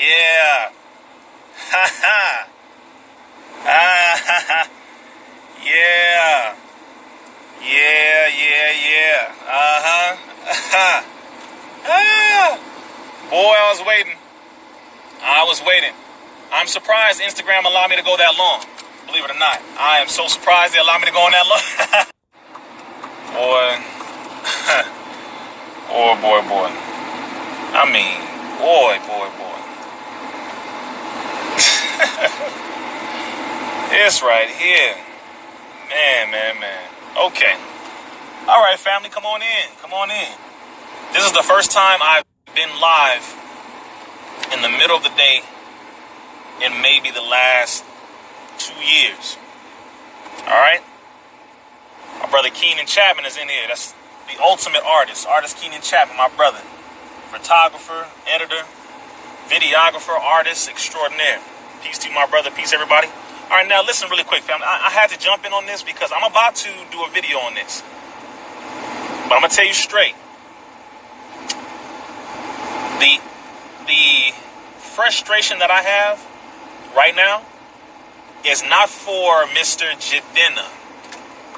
Yeah. Ha ha. Ah, yeah. Yeah. Uh-huh. Ah. Boy, I was waiting. I'm surprised Instagram allowed me to go that long. Believe it or not. I am so surprised they allowed me to go on that long. Boy. Boy. I mean, boy. It's right here. Man. Okay. All right, family, come on in. This is the first time I've been live in the middle of the day in maybe the last 2 years. All right? My brother Keenan Chapman is in here. That's the ultimate artist. Artist Keenan Chapman, my brother. Photographer, editor, videographer, artist extraordinaire. Peace to you, my brother. Peace, everybody. All right, now listen really quick, family. I had to jump in on this because I'm about to do a video on this. But I'm going to tell you straight. The frustration that I have right now is not for Mr. Jadena,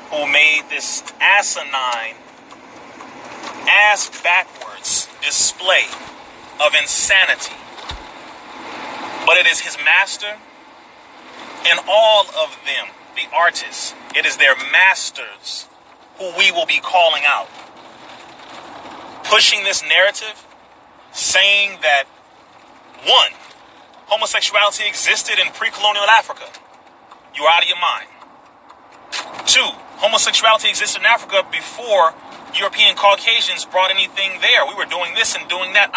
who made this asinine, ass-backwards display of insanity. But it is his master and all of them, the artists. It is their masters who we will be calling out. Pushing this narrative, saying that, 1, homosexuality existed in pre-colonial Africa. You're out of your mind. 2, homosexuality existed in Africa before European Caucasians brought anything there. We were doing this and doing that.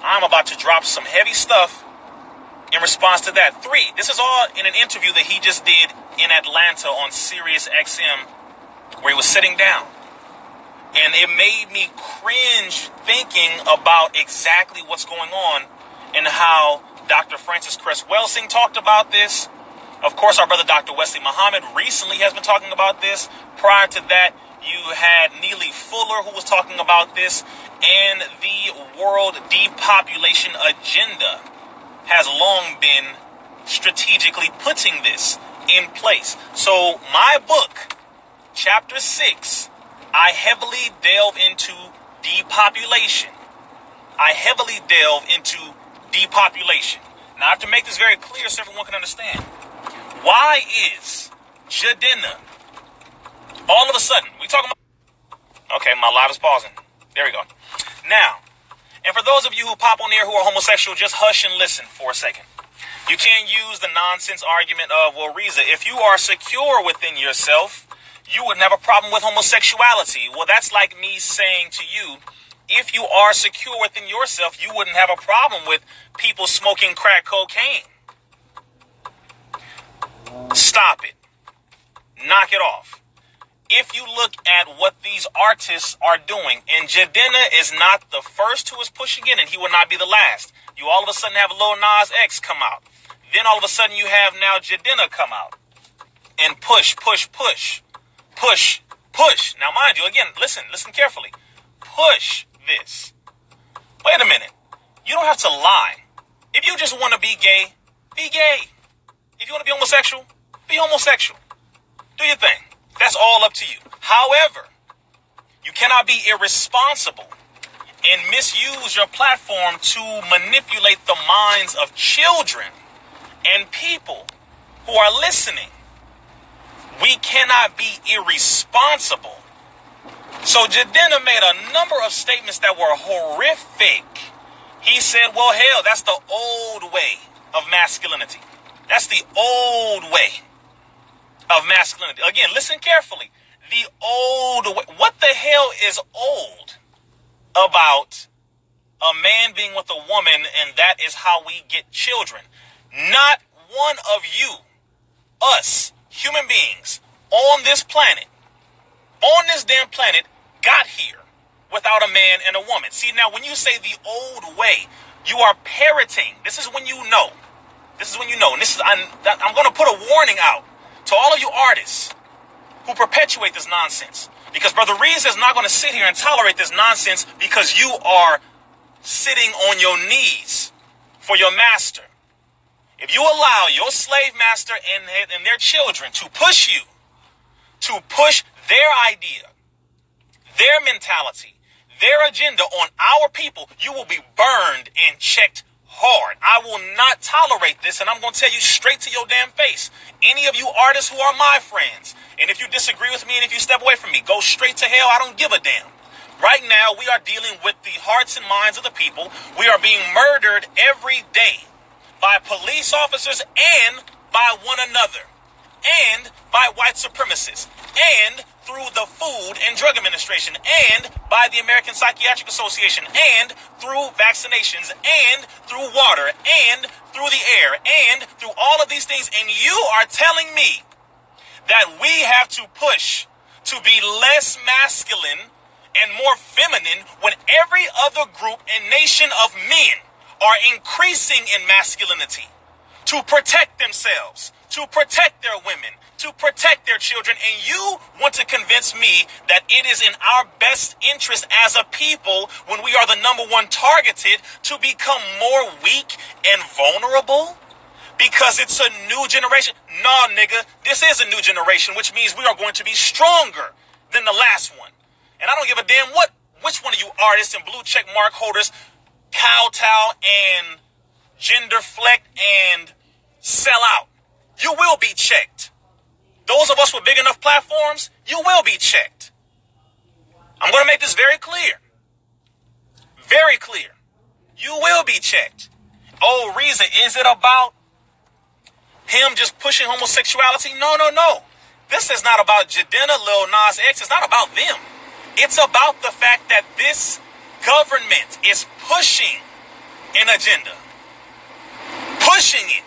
I'm about to drop some heavy stuff in response to that. 3, this is all in an interview that he just did in Atlanta on Sirius XM, where he was sitting down. And it made me cringe thinking about exactly what's going on and how Dr. Francis Cress Welsing talked about this. Of course, our brother Dr. Wesley Muhammad recently has been talking about this. Prior to that, you had Neely Fuller, who was talking about this. And the world depopulation agenda has long been strategically putting this in place. So my book, chapter 6, I heavily delve into depopulation. Now I have to make this very clear so everyone can understand. Why is Jadena all of a sudden, we talking about, okay, my live is pausing. There we go. Now, and for those of you who pop on here who are homosexual, just hush and listen for a second. You can't use the nonsense argument of, well, Rizza, if you are secure within yourself, you wouldn't have a problem with homosexuality. Well, that's like me saying to you, if you are secure within yourself, you wouldn't have a problem with people smoking crack cocaine. Stop it. Knock it off. If you look at what these artists are doing, and Jadena is not the first who is pushing it, and he will not be the last. You all of a sudden have Lil Nas X come out. Then all of a sudden you have now Jadena come out and push. Now, mind you, again, listen carefully. Push this. Wait a minute. You don't have to lie. If you just want to be gay, be gay. If you want to be homosexual, be homosexual. Do your thing. That's all up to you. However, you cannot be irresponsible and misuse your platform to manipulate the minds of children and people who are listening. We cannot be irresponsible. So Jadena made a number of statements that were horrific. He said, well, hell, that's the old way of masculinity. That's the old way of masculinity. Again, listen carefully. The old way. What the hell is old about a man being with a woman and that is how we get children? Not one of you, us, human beings on this planet, on this damn planet, got here without a man and a woman. See, now when you say the old way, you are parroting. This is when you know. And this is, I'm going to put a warning out to all of you artists who perpetuate this nonsense. Because Brother Rizza is not going to sit here and tolerate this nonsense because you are sitting on your knees for your master, if you allow your slave master and their children to push you, to push their idea, their mentality, their agenda on our people, you will be burned and checked hard. I will not tolerate this, and I'm going to tell you straight to your damn face. Any of you artists who are my friends, and if you disagree with me and if you step away from me, go straight to hell. I don't give a damn. Right now, we are dealing with the hearts and minds of the people. We are being murdered every day by police officers and by one another, and by white supremacists, and through the Food and Drug Administration, and by the American Psychiatric Association, and through vaccinations, and through water, and through the air, and through all of these things. And you are telling me that we have to push to be less masculine and more feminine when every other group and nation of men are increasing in masculinity to protect themselves, to protect their women, to protect their children. And you want to convince me that it is in our best interest as a people, when we are the number one targeted, to become more weak and vulnerable because it's a new generation. Nah, nigga, this is a new generation, which means we are going to be stronger than the last one. And I don't give a damn which one of you artists and blue check mark holders kowtow and gender fleck and sell out. You will be checked. Those of us with big enough platforms, you will be checked. I'm going to make this very clear. Very clear. You will be checked. Oh, Rizza, is it about him just pushing homosexuality? No. This is not about Jadena, Lil Nas X. It's not about them. It's about the fact that this government is pushing an agenda. Pushing it.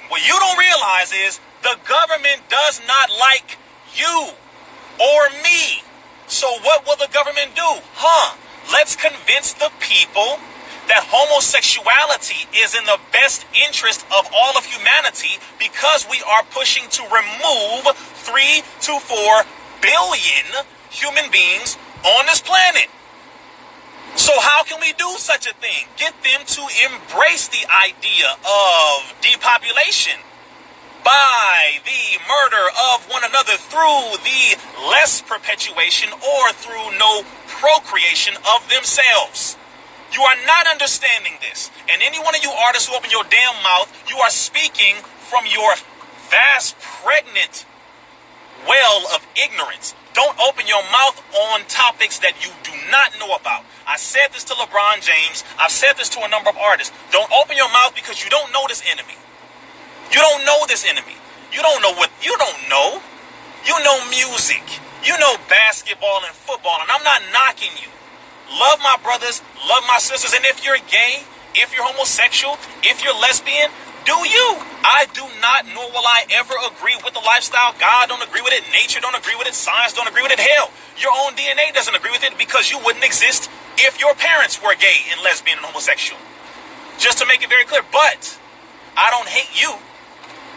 And what you don't realize is the government does not like you or me. So what will the government do? Let's convince the people that homosexuality is in the best interest of all of humanity, because we are pushing to remove 3 to 4 billion human beings on this planet. So how can we do such a thing? Get them to embrace the idea of depopulation by the murder of one another through the less perpetuation or through no procreation of themselves. You are not understanding this. And any one of you artists who open your damn mouth, you are speaking from your vast, pregnant well of ignorance. Don't open your mouth on topics that you do not know about. I said this to LeBron James. I've said this to a number of artists. Don't open your mouth because you don't know this enemy. You don't know this enemy. You don't know what you don't know. You know music. You know basketball and football. And I'm not knocking you. Love my brothers. Love my sisters. And if you're gay, if you're homosexual, if you're lesbian, do you? I do not, nor will I ever agree with the lifestyle. God don't agree with it. Nature don't agree with it. Science don't agree with it. Hell, your own DNA doesn't agree with it, because you wouldn't exist if your parents were gay and lesbian and homosexual. Just to make it very clear. But I don't hate you.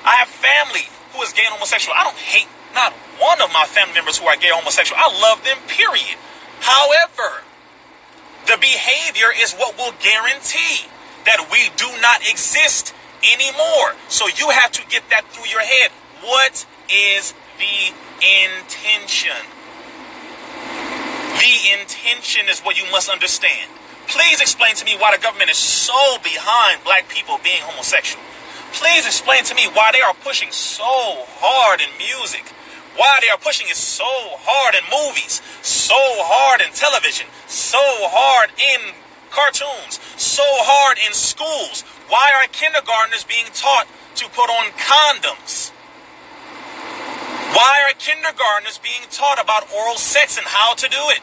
I have family who is gay and homosexual. I don't hate not one of my family members who are gay or homosexual. I love them, period. However, the behavior is what will guarantee that we do not exist anymore. So you have to get that through your head. What is the intention? The intention is what you must understand. Please explain to me why the government is so behind black people being homosexual. Please explain to me why they are pushing so hard in music, why they are pushing it so hard in movies, so hard in television, so hard in cartoons, so hard in schools. Why are kindergartners being taught to put on condoms? Why are kindergartners being taught about oral sex and how to do it?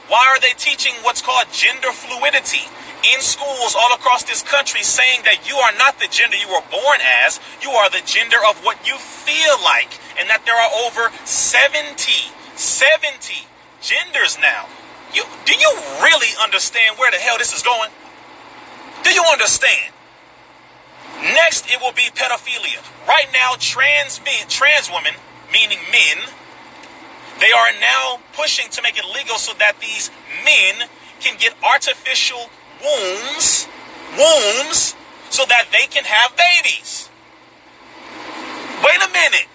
Why are they teaching what's called gender fluidity in schools all across this country, saying that you are not the gender you were born as, you are the gender of what you feel like, and that there are over 70 genders now? Do you really understand where the hell this is going? Do you understand? Next, it will be pedophilia. Right now, trans women, meaning men, they are now pushing to make it legal so that these men can get artificial wombs, so that they can have babies. Wait a minute.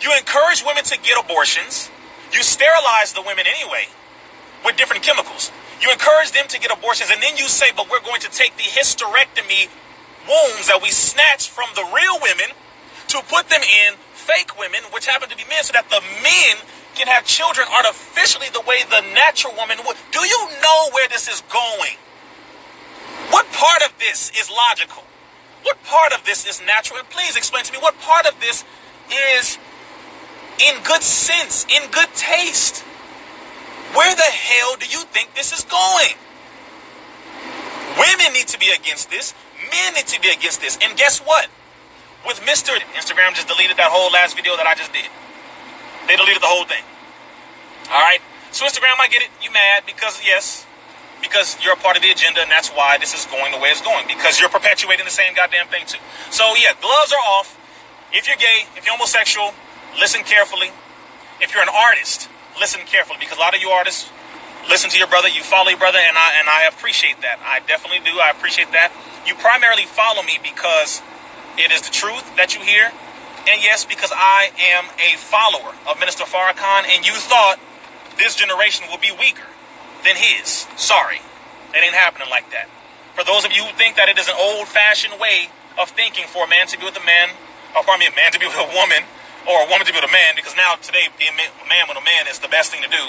You encourage women to get abortions. You sterilize the women anyway with different chemicals. You encourage them to get abortions, and then you say, but we're going to take the hysterectomy wombs that we snatched from the real women to put them in fake women, which happen to be men, so that the men can have children artificially the way the natural woman would. Do you know where this is going? What part of this is logical? What part of this is natural? And please explain to me what part of this is in good sense, in good taste. Where the hell do you think this is going? Women need to be against this. Men need to be against this. And guess what? With Mr. Instagram just deleted that whole last video that I just did. They deleted the whole thing. All right. So Instagram, I get it. You mad because, yes, because you're a part of the agenda, and that's why this is going the way it's going, because you're perpetuating the same goddamn thing too. So yeah, gloves are off. If you're gay, if you're homosexual, listen carefully. If you're an artist, listen carefully, because a lot of you artists listen to your brother, you follow your brother, and I appreciate that. I definitely do. I appreciate that. You primarily follow me because it is the truth that you hear, and yes, because I am a follower of Minister Farrakhan, and you thought this generation will be weaker than his. Sorry, it ain't happening like that. For those of you who think that it is an old-fashioned way of thinking for a man to be with a man, or pardon me, a man to be with a woman, or a woman to be with a man, because now today being a man with a man is the best thing to do,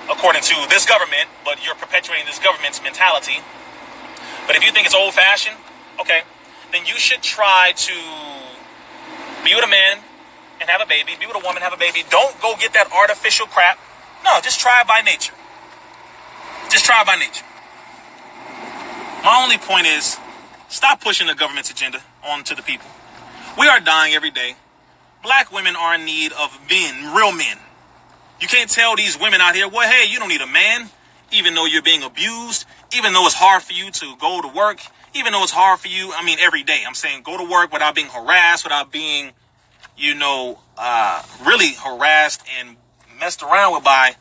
according to this government, but you're perpetuating this government's mentality. But if you think it's old-fashioned, okay, then you should try to be with a man and have a baby, be with a woman, have a baby. Don't go get that artificial crap. No, just try it by nature. Just try it by nature. My only point is, stop pushing the government's agenda onto the people. We are dying every day. Black women are in need of men, real men. You can't tell these women out here, well, hey, you don't need a man, even though you're being abused, even though it's hard for you to go to work, even though it's hard for you, every day. I'm saying go to work without being harassed, without being, really harassed and messed around with by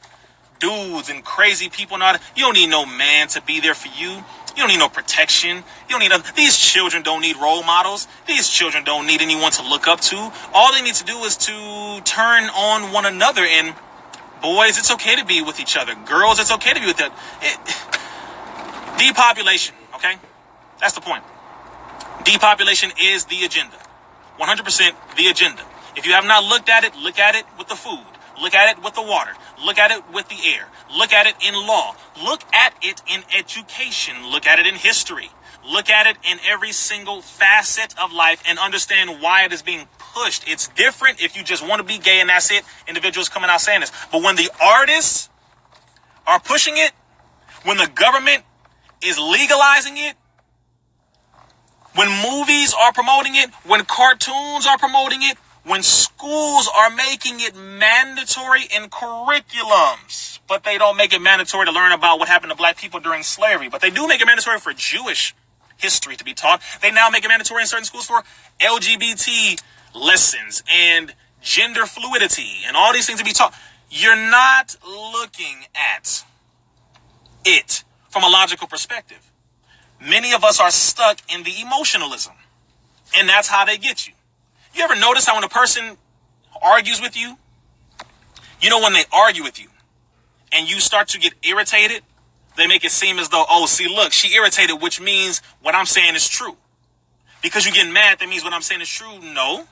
dudes and crazy people and all that. You don't need no man to be there for you. You don't need no protection. You don't need these children don't need role models. These children don't need anyone to look up to. All they need to do is to turn on one another. And boys, it's okay to be with each other. Girls, it's okay to be with them. Depopulation, okay? That's the point. Depopulation is the agenda. 100% the agenda. If you have not looked at it, look at it with the food. Look at it with the water. Look at it with the air. Look at it in law. Look at it in education. Look at it in history. Look at it in every single facet of life and understand why it is being pushed. It's different if you just want to be gay and that's it. Individuals coming out saying this. But when the artists are pushing it, when the government is legalizing it, when movies are promoting it, when cartoons are promoting it, when schools are making it mandatory in curriculums, but they don't make it mandatory to learn about what happened to black people during slavery, but they do make it mandatory for Jewish history to be taught. They now make it mandatory in certain schools for LGBT lessons and gender fluidity and all these things to be taught. You're not looking at it from a logical perspective. Many of us are stuck in the emotionalism, and that's how they get you. You ever notice how when a person argues with you, when they argue with you and you start to get irritated, they make it seem as though, oh, see, look, she irritated, which means what I'm saying is true. Because you get mad, that means what I'm saying is true? No.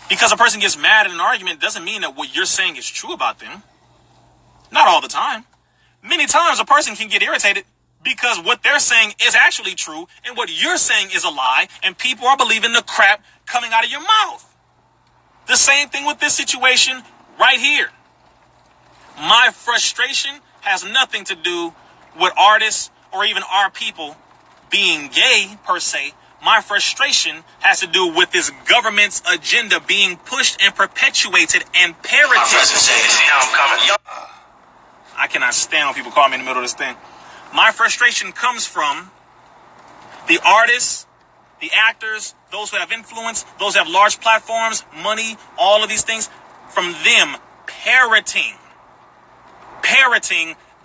Because a person gets mad in an argument doesn't mean that what you're saying is true about them. Not all the time. Many times a person can get irritated because what they're saying is actually true and what you're saying is a lie, and people are believing the crap coming out of your mouth. The same thing with this situation right here. My frustration has nothing to do with artists or even our people being gay per se. My frustration has to do with this government's agenda being pushed and perpetuated and parroted. I cannot stand when people call me in the middle of this thing. My frustration comes from the artists, the actors, those who have influence, those who have large platforms, money, all of these things, from them parroting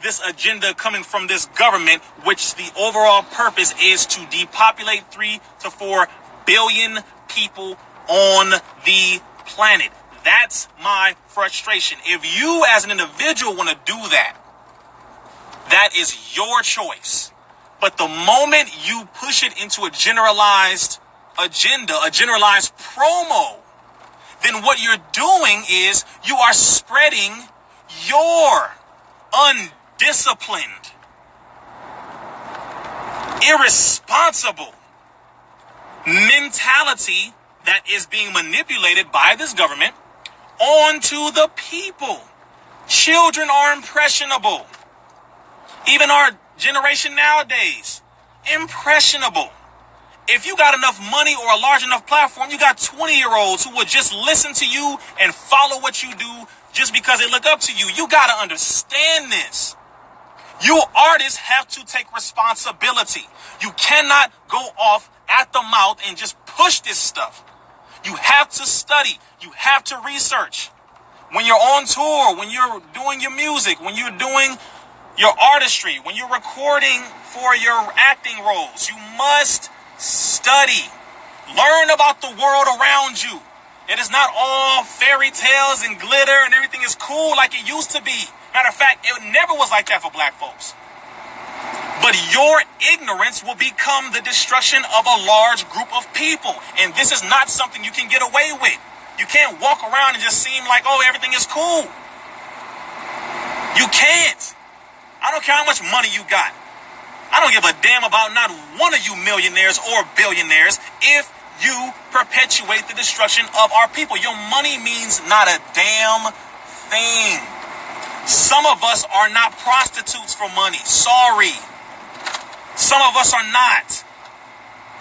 this agenda coming from this government, which the overall purpose is to depopulate 3 to 4 billion people on the planet. That's my frustration. If you as an individual want to do that, that is your choice. But the moment you push it into a generalized agenda, a generalized promo, then what you're doing is you are spreading your undisciplined, irresponsible mentality that is being manipulated by this government onto the people. Children are impressionable. Even our generation nowadays, impressionable. If you got enough money or a large enough platform, you got 20-year-olds who would just listen to you and follow what you do just because they look up to you. You got to understand this. You artists have to take responsibility. You cannot go off at the mouth and just push this stuff. You have to study. You have to research. When you're on tour, when you're doing your music, when you're doing your artistry, when you're recording for your acting roles, you must study. Learn about the world around you. It is not all fairy tales and glitter and everything is cool like it used to be. Matter of fact, it never was like that for black folks. But your ignorance will become the destruction of a large group of people. And this is not something you can get away with. You can't walk around and just seem like, oh, everything is cool. You can't. I don't care how much money you got. I don't give a damn about not one of you millionaires or billionaires if you perpetuate the destruction of our people. Your money means not a damn thing. Some of us are not prostitutes for money. Sorry. Some of us are not.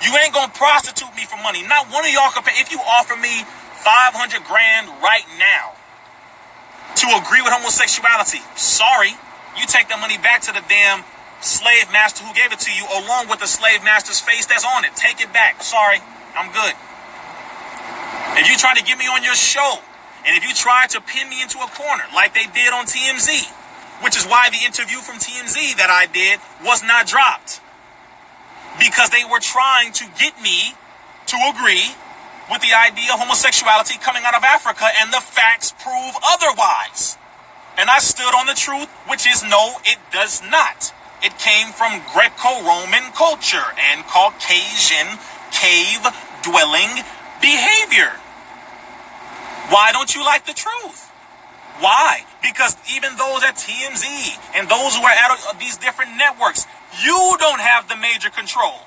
You ain't gonna prostitute me for money. Not one of y'all can pay. If you offer me 500 grand right now to agree with homosexuality, sorry. You take that money back to the damn slave master who gave it to you, along with the slave master's face that's on it. Take it back. Sorry, I'm good. If you try to get me on your show, and if you try to pin me into a corner like they did on TMZ, which is why the interview from TMZ that I did was not dropped, because they were trying to get me to agree with the idea of homosexuality coming out of Africa, and the facts prove otherwise. And I stood on the truth, which is no, it does not. It came from Greco-Roman culture and Caucasian cave-dwelling behavior. Why don't you like the truth? Why? Because even those at TMZ and those who are at these different networks, you don't have the major control.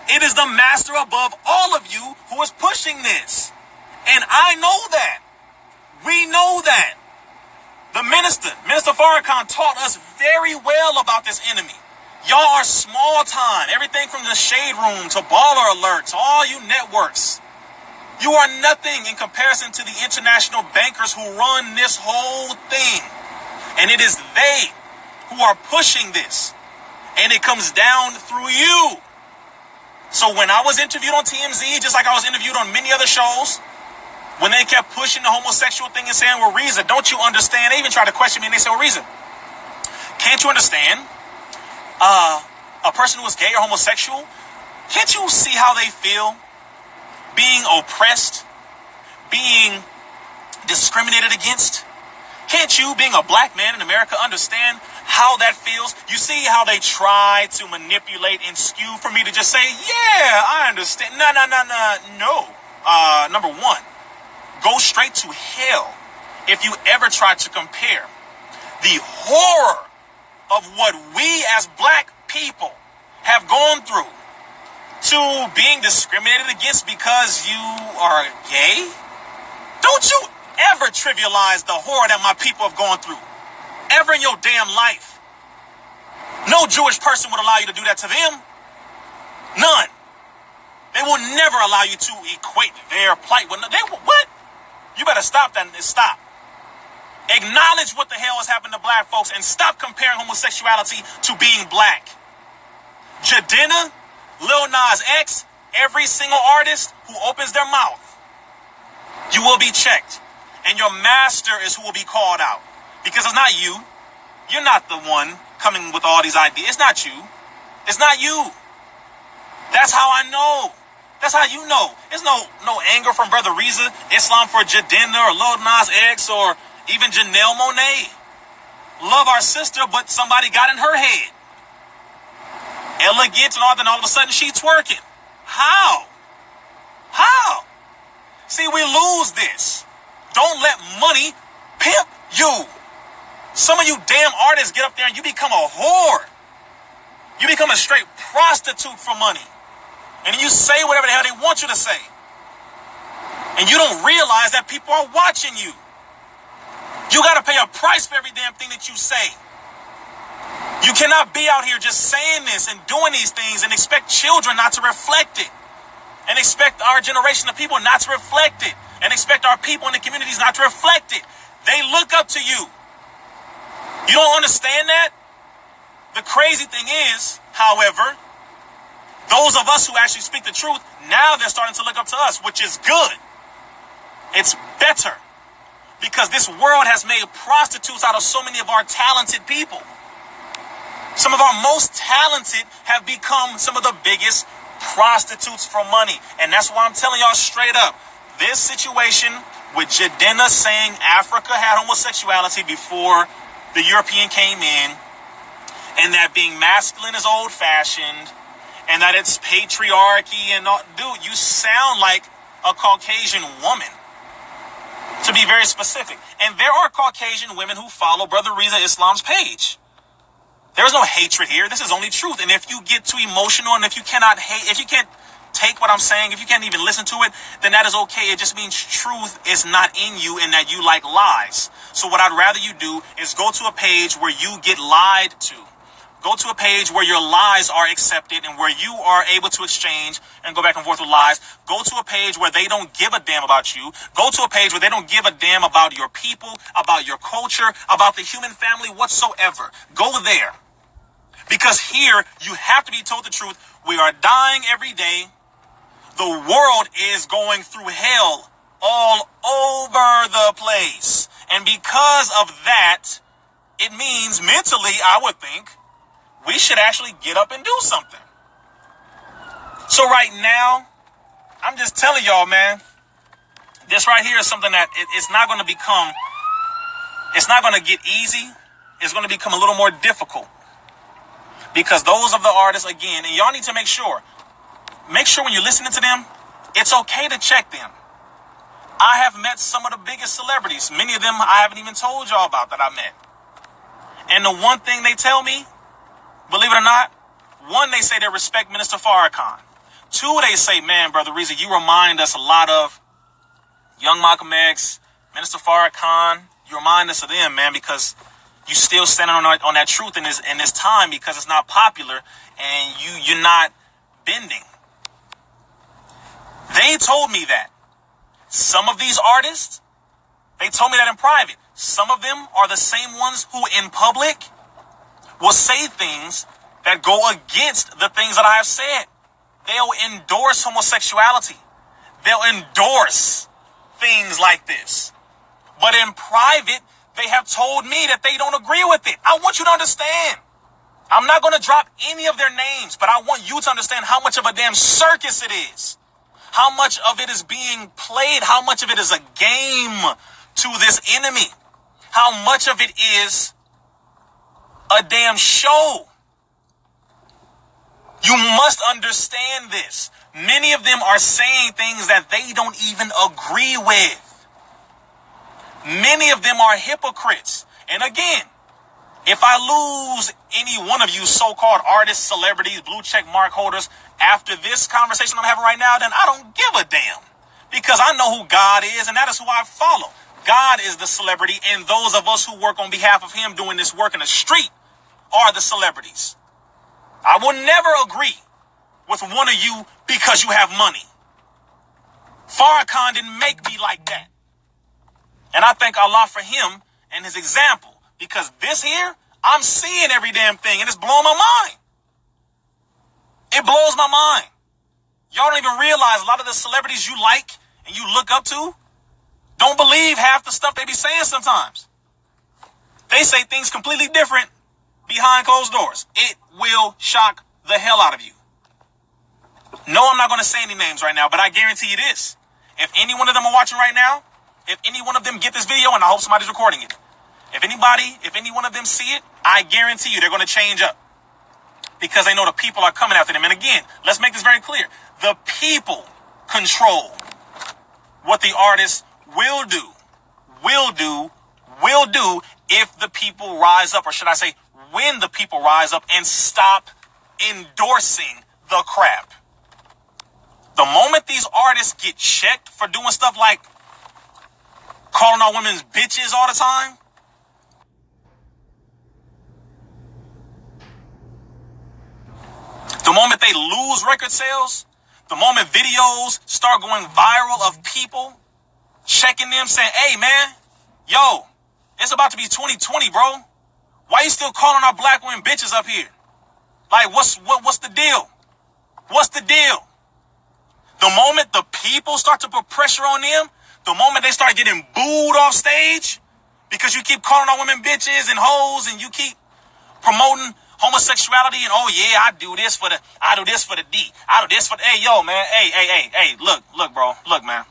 It is the master above all of you who is pushing this. And I know that. We know that. The Minister Farrakhan, taught us very well about this enemy. Y'all are small time. Everything from the Shade Room to Baller Alerts, all you networks. You are nothing in comparison to the international bankers who run this whole thing. And it is they who are pushing this. And it comes down through you. So when I was interviewed on TMZ, just like I was interviewed on many other shows, when they kept pushing the homosexual thing and saying, well, Rizza, don't you understand? They even tried to question me and they said, well, Rizza, can't you understand? A person who is gay or homosexual, can't you see how they feel being oppressed, being discriminated against? Can't you, being a black man in America, understand how that feels? You see how they try to manipulate and skew for me to just say, yeah, I understand. No. Number one, go straight to hell if you ever try to compare the horror of what we as black people have gone through to being discriminated against because you are gay. Don't you ever trivialize the horror that my people have gone through, ever in your damn life. No Jewish person would allow you to do that to them. None. They will never allow you to equate their plight with what? You better stop that. Stop. Acknowledge what the hell has happened to black folks and stop comparing homosexuality to being black. Jadena, Lil Nas X, every single artist who opens their mouth, you will be checked. And your master is who will be called out. Because it's not you. You're not the one coming with all these ideas. It's not you. It's not you. That's how I know. That's how you know. There's no anger from Brother Rizza Islam for Jadena or Lil Nas X or even Janelle Monáe. Love our sister, but somebody got in her head. Elegant and all of a sudden she twerking. How? How? See, we lose this. Don't let money pimp you. Some of you damn artists get up there and you become a whore. You become a straight prostitute for money. And you say whatever the hell they want you to say. And you don't realize that people are watching you. You got to pay a price for every damn thing that you say. You cannot be out here just saying this and doing these things and expect children not to reflect it. And expect our generation of people not to reflect it. And expect our people in the communities not to reflect it. They look up to you. You don't understand that? The crazy thing is, however, those of us who actually speak the truth, now they're starting to look up to us, which is good. It's better. Because this world has made prostitutes out of so many of our talented people. Some of our most talented have become some of the biggest prostitutes for money. And that's why I'm telling y'all straight up, this situation with Jadena saying Africa had homosexuality before the European came in, and that being masculine is old-fashioned, and that it's patriarchy and all. Dude, you sound like a Caucasian woman, to be very specific. And there are Caucasian women who follow Brother Rizza Islam's page. There is no hatred here. This is only truth. And if you get too emotional and if you cannot hate, if you can't take what I'm saying, if you can't even listen to it, then that is okay. It just means truth is not in you and that you like lies. So what I'd rather you do is go to a page where you get lied to. Go to a page where your lies are accepted and where you are able to exchange and go back and forth with lies. Go to a page where they don't give a damn about you. Go to a page where they don't give a damn about your people, about your culture, about the human family whatsoever. Go there. Because here, you have to be told the truth. We are dying every day. The world is going through hell all over the place. And because of that, it means mentally, I would think, we should actually get up and do something. So right now, I'm just telling y'all, man, this right here is something that it's not going to become, it's not going to get easy. It's going to become a little more difficult. Because those of the artists, again, and y'all need to make sure when you're listening to them, it's okay to check them. I have met some of the biggest celebrities. Many of them I haven't even told y'all about that I met. And the one thing they tell me, believe it or not, one, they say they respect Minister Farrakhan. Two, they say, man, Brother Rizza, you remind us a lot of Young Malcolm X, Minister Farrakhan. You remind us of them, man, because you still standing on that truth in this time because it's not popular and you're not bending. They told me that. Some of these artists, they told me that in private. Some of them are the same ones who in public will say things that go against the things that I have said. They'll endorse homosexuality. They'll endorse things like this. But in private, they have told me that they don't agree with it. I want you to understand. I'm not going to drop any of their names, but I want you to understand how much of a damn circus it is. How much of it is being played. How much of it is a game to this enemy. How much of it is a damn show. You must understand this. Many of them are saying things that they don't even agree with. Many of them are hypocrites. And again, if I lose any one of you so-called artists, celebrities, blue check mark holders after this conversation I'm having right now, then I don't give a damn. Because I know who God is, and that is who I follow. God is the celebrity, and those of us who work on behalf of him doing this work in the street are the celebrities. I will never agree with one of you because you have money. Farrakhan didn't make me like that. And I thank Allah for him and his example. Because this here, I'm seeing every damn thing and it's blowing my mind. It blows my mind. Y'all don't even realize a lot of the celebrities you like and you look up to don't believe half the stuff they be saying sometimes. They say things completely different behind closed doors. It will shock the hell out of you. No, I'm not going to say any names right now, but I guarantee you this. If any one of them are watching right now, if any one of them get this video, and I hope somebody's recording it, if any one of them see it, I guarantee you they're going to change up. Because they know the people are coming after them. And again, let's make this very clear. The people control what the artist will do if the people rise up, or should I say, when the people rise up and stop endorsing the crap. The moment these artists get checked for doing stuff like calling all women bitches all the time, the moment they lose record sales, the moment videos start going viral of people checking them saying, hey man, yo, it's about to be 2020, bro. Why you still calling our black women bitches up here? Like, what's the deal? What's the deal? The moment the people start to put pressure on them, the moment they start getting booed off stage because you keep calling our women bitches and hoes and you keep promoting homosexuality and, oh yeah, I do this for the D. I do this for the, hey, yo, man, hey, look, bro, look, man.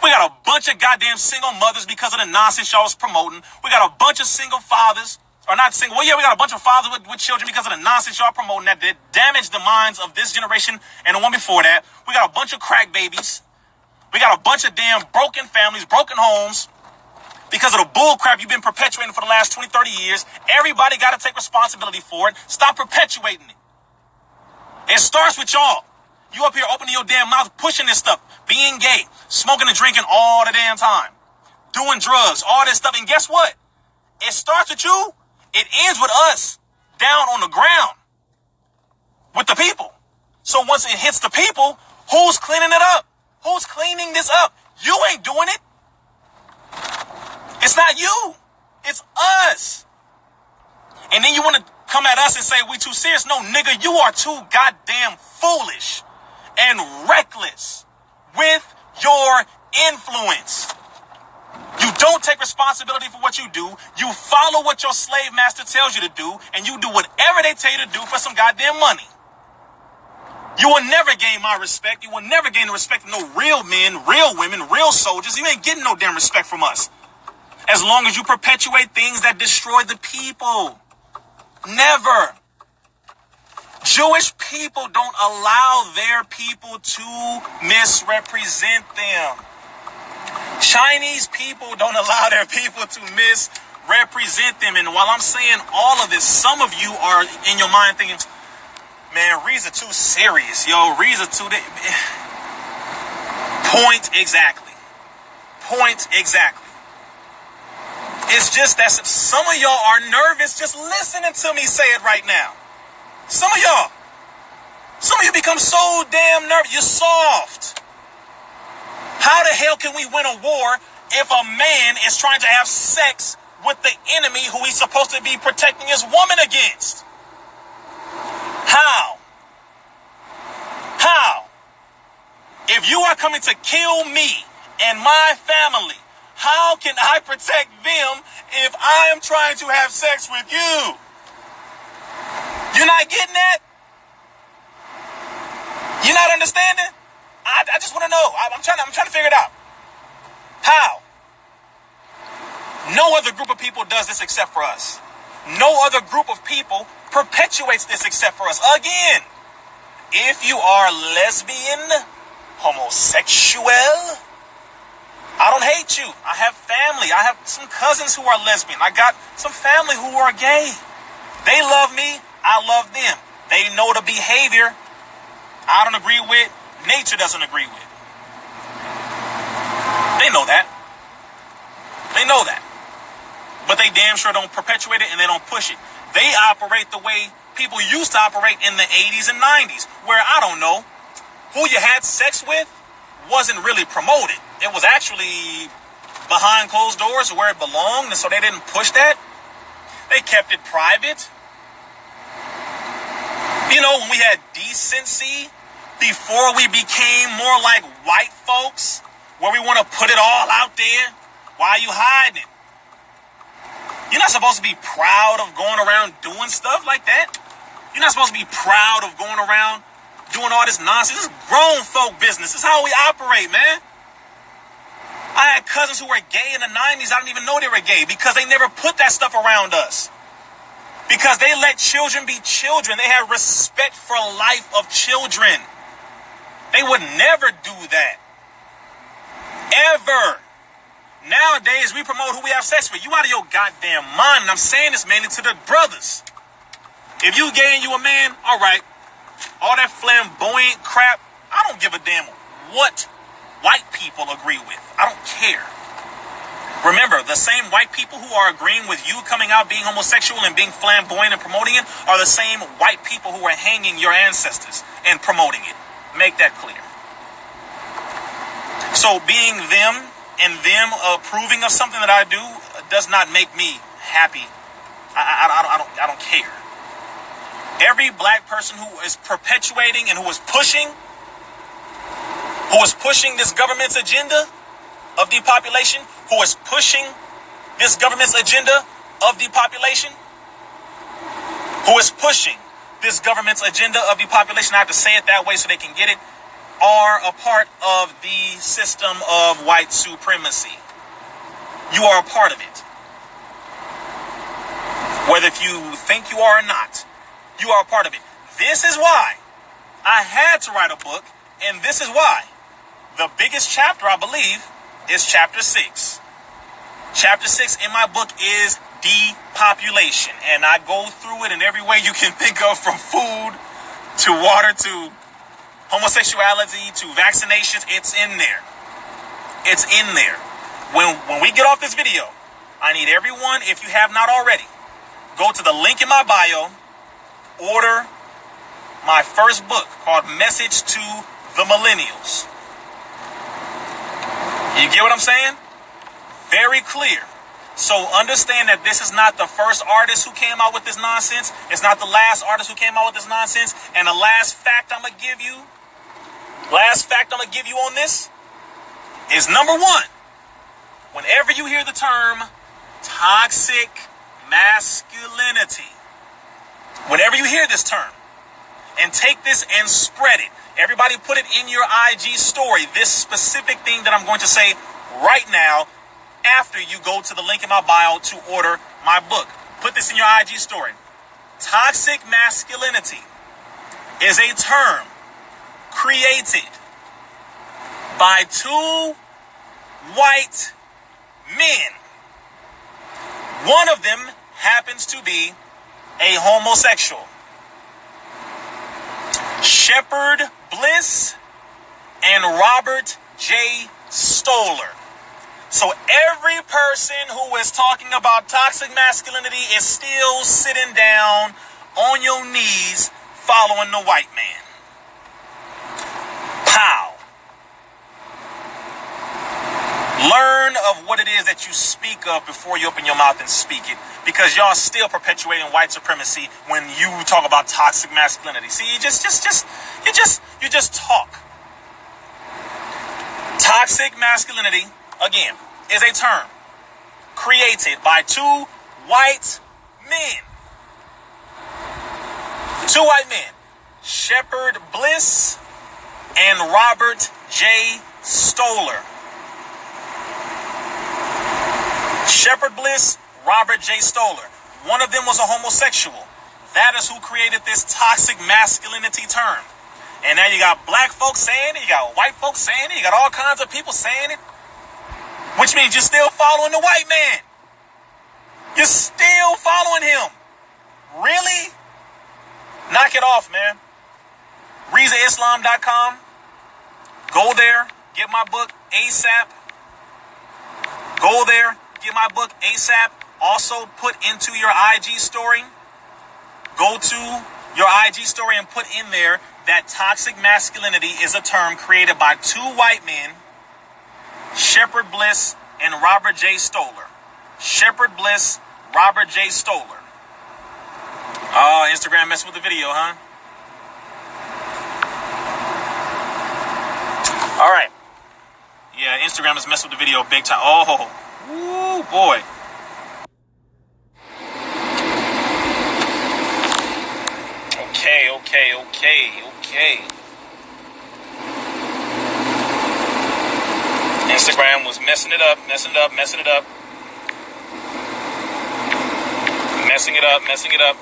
We got a bunch of goddamn single mothers because of the nonsense y'all was promoting. We got a bunch of single fathers, or not single, well, yeah, we got a bunch of fathers with children because of the nonsense y'all promoting that did damage the minds of this generation and the one before that. We got a bunch of crack babies. We got a bunch of damn broken families, broken homes because of the bull crap you've been perpetuating for the last 20, 30 years. Everybody got to take responsibility for it. Stop perpetuating it. It starts with y'all. You up here opening your damn mouth, pushing this stuff, being gay, smoking and drinking all the damn time, doing drugs, all this stuff. And guess what? It starts with you. It ends with us down on the ground with the people. So once it hits the people, who's cleaning it up? Who's cleaning this up? You ain't doing it. It's not you. It's us. And then you want to come at us and say we too serious. No, nigga, you are too goddamn foolish and reckless with your influence. You don't take responsibility for what you do. You follow what your slave master tells you to do, and you do whatever they tell you to do for some goddamn money. You will never gain my respect. You will never gain the respect of no real men, real women, real soldiers. You ain't getting no damn respect from us. As long as you perpetuate things that destroy the people. Never. Jewish people don't allow their people to misrepresent them. Chinese people don't allow their people to misrepresent them. And while I'm saying all of this, some of you are in your mind thinking, man, Rizza too serious. Yo, Rizza too... Point exactly. Point exactly. It's just that some of y'all are nervous just listening to me say it right now. Some of you become so damn nervous. You're soft. How the hell can we win a war if a man is trying to have sex with the enemy who he's supposed to be protecting his woman against? How? How? If you are coming to kill me and my family, how can I protect them if I am trying to have sex with you? You're not getting that? You're not understanding? I just want to know. I'm trying to figure it out. How? No other group of people does this except for us. No other group of people perpetuates this except for us. Again, if you are lesbian, homosexual, I don't hate you. I have family. I have some cousins who are lesbian. I got some family who are gay. They love me. I love them. They know the behavior I don't agree with, nature doesn't agree with. They know that. They know that. But they damn sure don't perpetuate it and they don't push it. They operate the way people used to operate in the 80s and 90s, where, I don't know, who you had sex with wasn't really promoted. It was actually behind closed doors where it belonged, and so they didn't push that. They kept it private. You know, when we had decency, before we became more like white folks, where we want to put it all out there, why are you hiding it? You're not supposed to be proud of going around doing stuff like that. You're not supposed to be proud of going around doing all this nonsense. This is grown folk business. This is how we operate, man. I had cousins who were gay in the 90s. I didn't even know they were gay because they never put that stuff around us. Because they let children be children. They had respect for life of children. They would never do that. Ever. Nowadays, we promote who we have sex with. You out of your goddamn mind. And I'm saying this mainly to the brothers. If you gay and you a man, all right. All that flamboyant crap, I don't give a damn what white people agree with. I don't care. Remember, the same white people who are agreeing with you coming out being homosexual and being flamboyant and promoting it are the same white people who are hanging your ancestors and promoting it. Make that clear. So being them and them approving of something that I do does not make me happy. I don't care. Every black person who is perpetuating and who is pushing this government's agenda of depopulation, who is pushing this government's agenda of depopulation, who is pushing this government's agenda of depopulation, I have to say it that way so they can get it, are a part of the system of white supremacy. You are a part of it. Whether if you think you are or not, you are a part of it. This is why I had to write a book, and this is why the biggest chapter, I believe, is chapter 6. Chapter 6 in my book is Depopulation, and I go through it in every way you can think of, from food to water to homosexuality to vaccinations. It's in there. It's in there. When we get off this video, I need everyone, if you have not already, go to the link in my bio, order my first book called Message to the Millennials. You get what I'm saying? Very clear. So understand that this is not the first artist who came out with this nonsense. It's not the last artist who came out with this nonsense. And the last fact I'm going to give you on this is number one. Whenever you hear the term toxic masculinity, whenever you hear this term, and take this and spread it, everybody put it in your IG story, this specific thing that I'm going to say right now after you go to the link in my bio to order my book. Put this in your IG story. Toxic masculinity is a term created by two white men. One of them happens to be a homosexual. Shepard Bliss and Robert J. Stoller. So every person who is talking about toxic masculinity is still sitting down on your knees following the white man. Pow. Learn of what it is that you speak of before you open your mouth and speak it, because y'all still perpetuating white supremacy when you talk about toxic masculinity. See, you just talk. Toxic masculinity, again, is a term created by two white men. Two white men, Shepard Bliss and Robert J. Stoller. Shepard Bliss, Robert J. Stoller. One of them was a homosexual. That is who created this toxic masculinity term. And now you got black folks saying it, you got white folks saying it, you got all kinds of people saying it, which means you're still following the white man. You're still following him. Really? Knock it off, man. RizzaIslam.com. Go there, get my book ASAP. Go there, get my book ASAP. Also put into your IG story. Go to your IG story and put in there that toxic masculinity is a term created by two white men, Shepard Bliss and Robert J. Stoller. Shepard Bliss, Robert J. Stoller. Oh, Instagram messed with the video, huh? All right. Yeah, Instagram has messed with the video big time. Oh, ooh, boy. Okay. Instagram was messing it up. Messing it up.